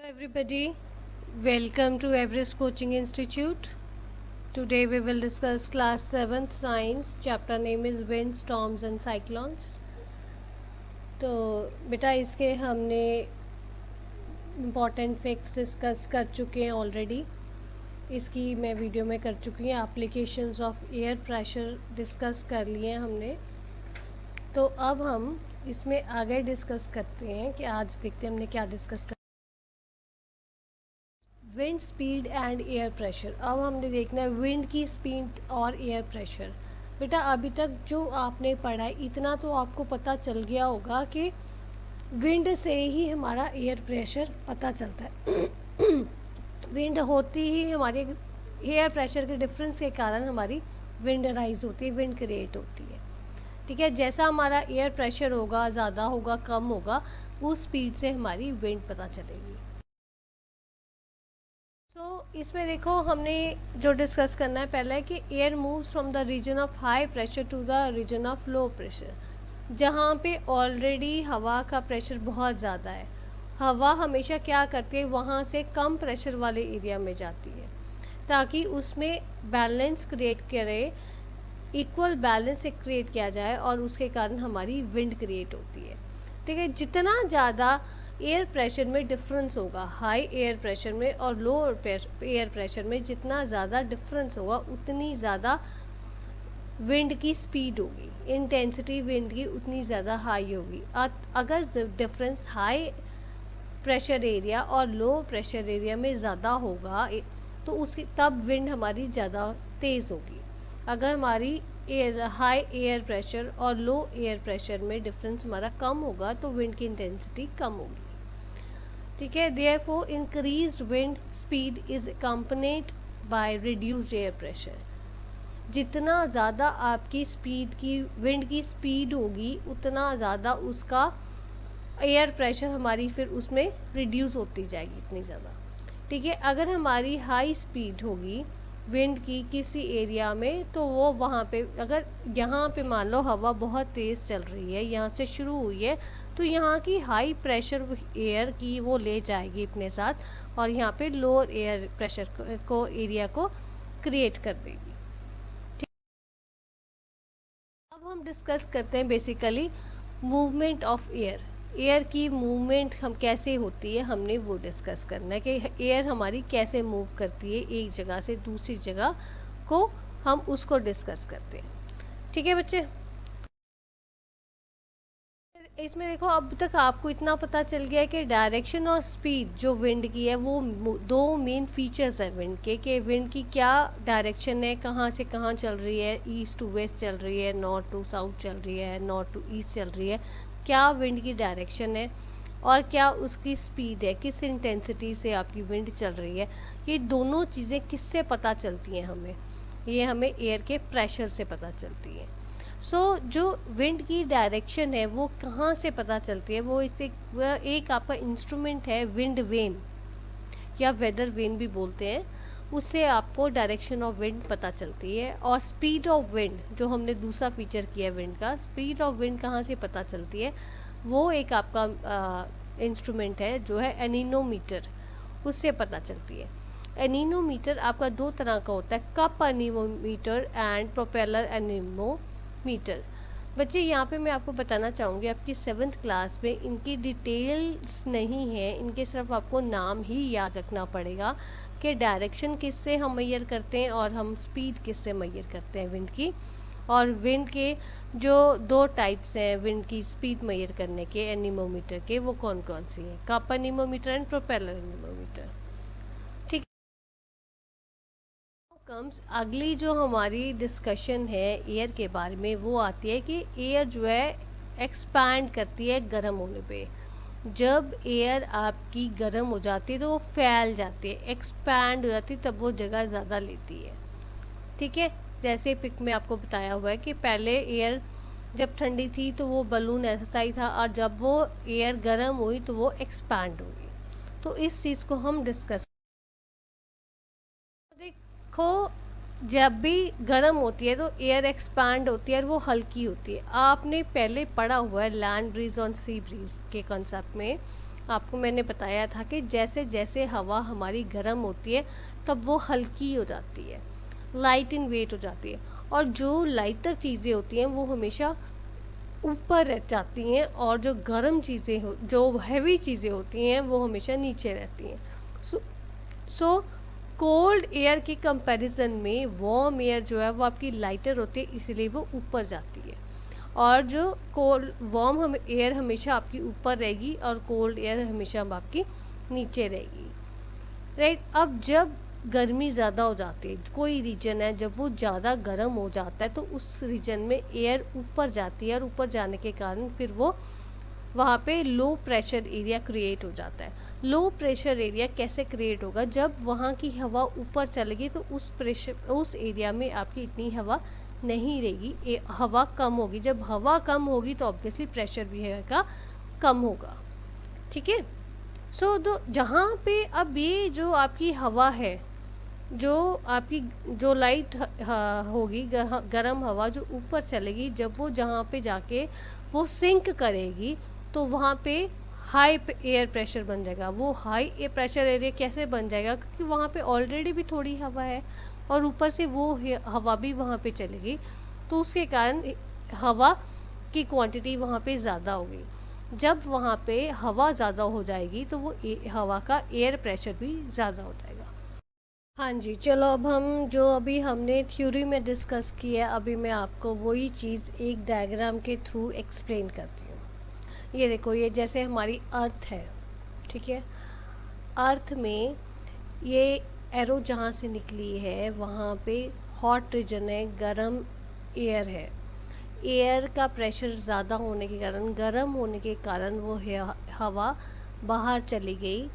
Everybody, welcome to Everest Coaching Institute. Today we will discuss class 7th science. Chapter name is wind, storms and cyclones. तो बेटा इसके हमने important facts discuss कर चुके हैं already. इसकी मैं वीडियो में कर चुकी हूँ. Applications of air pressure discuss कर लिए हैं हमने. तो अब हम इसमें आगे डिस्कस करते हैं कि आज देखते हैं हमने क्या डिस्कस कर. Wind speed and air pressure. अब हमने देखना है विंड की स्पीड और एयर प्रेशर. बेटा अभी तक जो आपने पढ़ा है इतना तो आपको पता चल गया होगा कि विंड से ही हमारा एयर प्रेशर पता चलता है. विंड होती ही हमारे एयर प्रेशर के डिफरेंस के कारण हमारी विंड राइज होती है, विंड क्रिएट होती है. ठीक है, जैसा हमारा एयर प्रेशर होगा, ज़्यादा होगा, कम होगा, उस स्पीड से हमारी विंड पता चलेगी. तो इसमें देखो हमने जो डिस्कस करना है पहले है कि air moves from the region of high pressure to the region of low pressure. जहाँ पे ऑलरेडी हवा का प्रेशर बहुत ज़्यादा है, हवा हमेशा क्या करती है, वहाँ से कम प्रेशर वाले एरिया में जाती है ताकि उसमें बैलेंस क्रिएट करे, इक्वल बैलेंस क्रिएट किया जाए और उसके कारण हमारी विंड क्रिएट होती है. ठीक है, जितना ज़्यादा एयर प्रेशर में डिफरेंस होगा, हाई एयर प्रेशर में और लो एयर प्रेशर में जितना ज़्यादा डिफरेंस होगा उतनी ज़्यादा विंड की स्पीड होगी, इंटेंसिटी विंड की उतनी ज़्यादा हाई होगी. अगर डिफरेंस हाई प्रेशर एरिया और लो प्रेशर एरिया में ज़्यादा होगा तो उसकी तब विंड हमारी ज़्यादा तेज़ होगी. अगर हमारी हाई एयर प्रेशर और लो एयर प्रेशर में डिफरेंस हमारा कम होगा तो विंड की इंटेंसिटी कम होगी. ठीक है, therefore increased wind speed is accompanied by reduced air pressure. जितना ज़्यादा आपकी स्पीड की विंड की स्पीड होगी उतना ज़्यादा उसका एयर प्रेशर हमारी फिर उसमें रिड्यूस होती जाएगी इतनी ज़्यादा. ठीक है, अगर हमारी हाई स्पीड होगी विंड की किसी एरिया में तो वो वहाँ पे, अगर यहाँ पे मान लो हवा बहुत तेज़ चल रही है, यहाँ से शुरू हुई है, तो यहाँ की हाई प्रेशर एयर की वो ले जाएगी अपने साथ और यहाँ पे लोअर एयर प्रेशर को एरिया को क्रिएट कर देगी. ठीक, अब हम डिस्कस करते हैं basically movement of air. Air की मूवमेंट हम कैसे होती है हमने वो डिस्कस करना है कि एयर हमारी कैसे मूव करती है एक जगह से दूसरी जगह को, हम उसको डिस्कस करते हैं. ठीक है बच्चे, इसमें देखो अब तक आपको इतना पता चल गया है कि डायरेक्शन और स्पीड जो विंड की है वो दो मेन फीचर्स है विंड के, कि विंड की क्या डायरेक्शन है, कहाँ से कहाँ चल रही है, ईस्ट टू वेस्ट चल रही है, नॉर्थ टू साउथ चल रही है, नॉर्थ टू ईस्ट चल रही है, क्या विंड की डायरेक्शन है और क्या उसकी स्पीड है, किस इंटेंसिटी से आपकी विंड चल रही है. ये दोनों चीज़ें किससे पता चलती हैं हमें, ये हमें एयर के प्रेशर से पता चलती है. जो विंड की डायरेक्शन है वो कहाँ से पता चलती है, वो एक आपका इंस्ट्रूमेंट है विंड वेन या वेदर वेन भी बोलते हैं, उससे आपको डायरेक्शन ऑफ विंड पता चलती है. और स्पीड ऑफ विंड जो हमने दूसरा फीचर किया है विंड का, स्पीड ऑफ विंड कहाँ से पता चलती है, वो एक आपका इंस्ट्रूमेंट है जो है एनीमोमीटर, उससे पता चलती है. एनीमोमीटर आपका दो तरह का होता है, cup anemometer and propeller anemometer. बच्चे यहाँ पे मैं आपको बताना चाहूँगी आपकी 7th क्लास में इनकी डिटेल्स नहीं है, इनके सिर्फ आपको नाम ही याद रखना पड़ेगा कि डायरेक्शन किससे हम मेजर करते हैं और हम स्पीड किससे मेजर करते हैं विंड की. और विंड के जो दो टाइप्स हैं विंड की स्पीड मेजर करने के एनीमोमीटर के, वो कौन कौन सी हैं, cup anemometer and propeller anemometer. ठीक, कम्स अगली जो हमारी डिस्कशन है एयर के बारे में, वो आती है कि एयर जो है एक्सपैंड करती है गर्म होने पे. जब एयर आपकी गर्म हो जाती है तो वो फैल जाती है, एक्सपैंड हो जाती है, तब वो जगह ज़्यादा लेती है. ठीक है, जैसे पिक में आपको बताया हुआ है कि पहले एयर जब ठंडी थी तो वो बलून ऐसा ही था और जब वो एयर गर्म हुई तो वो एक्सपैंड हुई. तो इस चीज़ को हम डिस्कस. देखो जब भी गर्म होती है तो एयर एक्सपैंड होती है और वो हल्की होती है. आपने पहले पढ़ा हुआ है लैंड ब्रीज और सी ब्रीज के कॉन्सेप्ट में, आपको मैंने बताया था कि जैसे जैसे हवा हमारी गर्म होती है तब वो हल्की हो जाती है, लाइट इन वेट हो जाती है, और जो लाइटर चीज़ें होती हैं वो हमेशा ऊपर रह जाती हैं, और जो गर्म चीज़ें हो, जो हैवी चीज़ें होती हैं वो हमेशा नीचे रहती हैं। सो कोल्ड एयर के कंपैरिजन में वार्म एयर जो है वो आपकी लाइटर होती है, इसलिए वो ऊपर जाती है, और जो कोल्ड वार्म हम एयर हमेशा आपकी ऊपर रहेगी और कोल्ड एयर हमेशा आपकी नीचे रहेगी, राइट। अब जब गर्मी ज़्यादा हो जाती है, कोई रीजन है जब वो ज़्यादा गर्म हो जाता है तो उस रीजन में एयर ऊपर जाती है, और ऊपर जाने के कारण फिर वो वहाँ पे लो प्रेशर एरिया क्रिएट हो जाता है। लो प्रेशर एरिया कैसे क्रिएट होगा? जब वहाँ की हवा ऊपर चलेगी तो उस एरिया में आपकी इतनी हवा नहीं रहेगी, हवा कम होगी। जब हवा कम होगी तो ऑब्वियसली प्रेशर भी का कम होगा, ठीक है। सो तो जहाँ पे अब ये जो आपकी हवा है, जो आपकी जो लाइट होगी, गर्म हवा जो ऊपर चलेगी, जब वो जहाँ पे जाके वो सिंक करेगी तो वहाँ पे हाई एयर प्रेशर बन जाएगा। वो हाई एयर प्रेशर एरिया कैसे बन जाएगा? क्योंकि वहाँ पे ऑलरेडी भी थोड़ी हवा है और ऊपर से वो हवा भी वहाँ पे चलेगी, तो उसके कारण हवा की क्वांटिटी वहाँ पे ज़्यादा होगी। जब वहाँ पे हवा ज़्यादा हो जाएगी तो वो हवा का एयर प्रेशर भी ज़्यादा हो जाएगा। हाँ जी, चलो अब हम जो अभी हमने थ्योरी में डिस्कस किया, अभी मैं आपको वही चीज़ एक डायग्राम के थ्रू एक्सप्लेन करती हूँ। ये देखो, ये जैसे हमारी अर्थ है, ठीक है। अर्थ में ये एरो जहाँ से निकली है वहाँ पे हॉट रीजन है, गरम एयर है। एयर का प्रेशर ज़्यादा होने के कारण, गर्म होने के कारण वो हवा बाहर चली गई।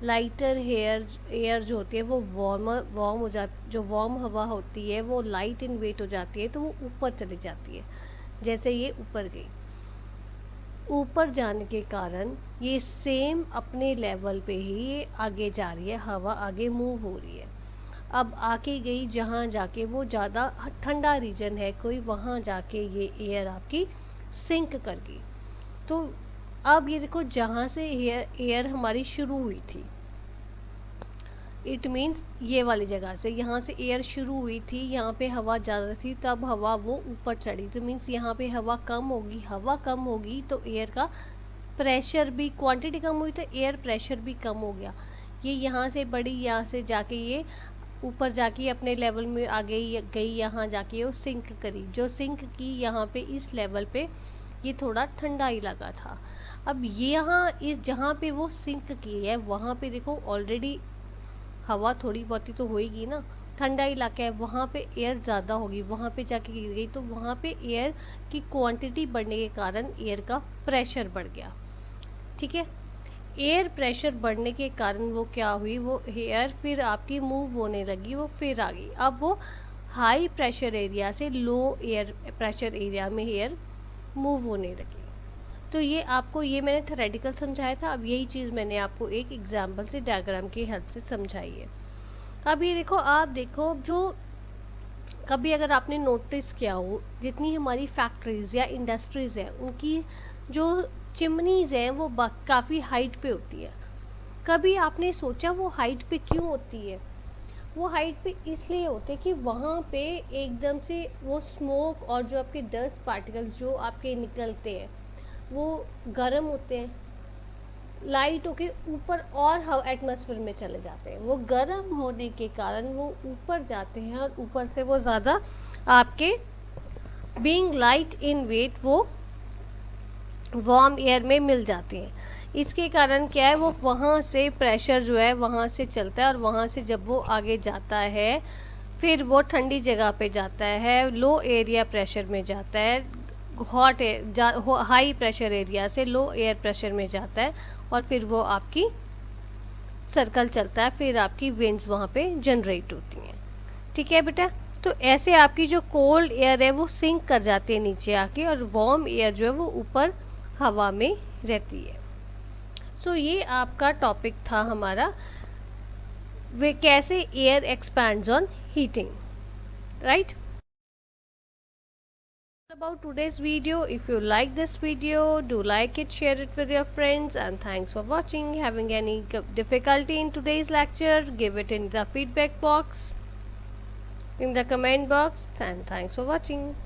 लाइटर एयर जो होती है वो वार्म हो जाती, जो वार्म हवा होती है वो लाइट इन वेट हो जाती है, तो वो ऊपर चली जाती है। जैसे ये ऊपर गई, ऊपर जाने के कारण ये सेम अपने लेवल पे ही ये आगे जा रही है, हवा आगे मूव हो रही है। अब आके गई जहाँ जाके वो ज़्यादा ठंडा रीजन है कोई, वहाँ जाके ये एयर आपकी सिंक कर गई। तो अब ये देखो, जहाँ से एयर हमारी शुरू हुई थी, इट मीन्स ये वाली जगह से, यहाँ से एयर शुरू हुई थी, यहाँ पे हवा ज़्यादा थी, तब हवा वो ऊपर चढ़ी, तो मीन्स यहाँ पे हवा कम होगी। हवा कम होगी तो एयर का प्रेशर भी, क्वांटिटी कम हुई तो एयर प्रेशर भी कम हो गया। ये यहाँ से बढ़ी, यहाँ से जाके ये ऊपर जाके अपने लेवल में आ गई, यहाँ जाके वो सिंक करी। जो सिंक की यहाँ पे इस लेवल पे, ये थोड़ा ठंडा इलाका था। अब ये यहाँ इस जहाँ पे वो सिंक की है वहाँ पे देखो ऑलरेडी हवा थोड़ी बहुत ही तो होएगी ना, ठंडा इलाका है, वहाँ पे एयर ज़्यादा होगी, वहाँ पे जाके गिर गई तो वहाँ पे एयर की क्वांटिटी बढ़ने के कारण एयर का प्रेशर बढ़ गया, ठीक है। एयर प्रेशर बढ़ने के कारण वो क्या हुई, वो एयर फिर आपकी मूव होने लगी, वो फिर आ गई। अब वो हाई प्रेशर एरिया से लो एयर प्रेशर एरिया में एयर मूव होने लगी। तो ये आपको, ये मैंने थ्योरेटिकल समझाया था, अब यही चीज़ मैंने आपको एक एग्जांपल से, डायग्राम की हेल्प से समझाई है। अब ये देखो, आप देखो, जो कभी अगर आपने नोटिस किया हो, जितनी हमारी फैक्ट्रीज़ या इंडस्ट्रीज़ हैं उनकी जो चिमनीज़ हैं वो काफ़ी हाइट पे होती है। कभी आपने सोचा वो हाइट पे क्यों होती है? वो हाइट पे इसलिए होते हैं कि वहाँ पे एकदम से वो स्मोक और जो आपके डस्ट पार्टिकल जो आपके निकलते हैं वो गर्म होते हैं, लाइट होके ऊपर और एटमॉस्फेयर में चले जाते हैं। वो गर्म होने के कारण वो ऊपर जाते हैं, और ऊपर से वो ज़्यादा आपके बीइंग लाइट इन वेट वो वार्म एयर में मिल जाती हैं। इसके कारण क्या है, वो वहाँ से प्रेशर जो है वहाँ से चलता है, और वहाँ से जब वो आगे जाता है फिर वो ठंडी जगह पे जाता है, लो एरिया प्रेशर में जाता है, हाई प्रेशर एरिया से लो एयर प्रेशर में जाता है, और फिर वो आपकी सर्कल चलता है, फिर आपकी विंड्स वहाँ पे जनरेट होती हैं, ठीक है बेटा। तो ऐसे आपकी जो कोल्ड एयर है वो सिंक कर जाती है नीचे आके, और वार्म एयर जो है वो ऊपर हवा में रहती है। सो ये आपका टॉपिक था हमारा, वे कैसे air expands on heating, right. about today's video. If you like this video, do like it, share it with your friends, and thanks for watching. Having any difficulty in today's lecture, give it in the feedback box, in the comment box, and thanks for watching.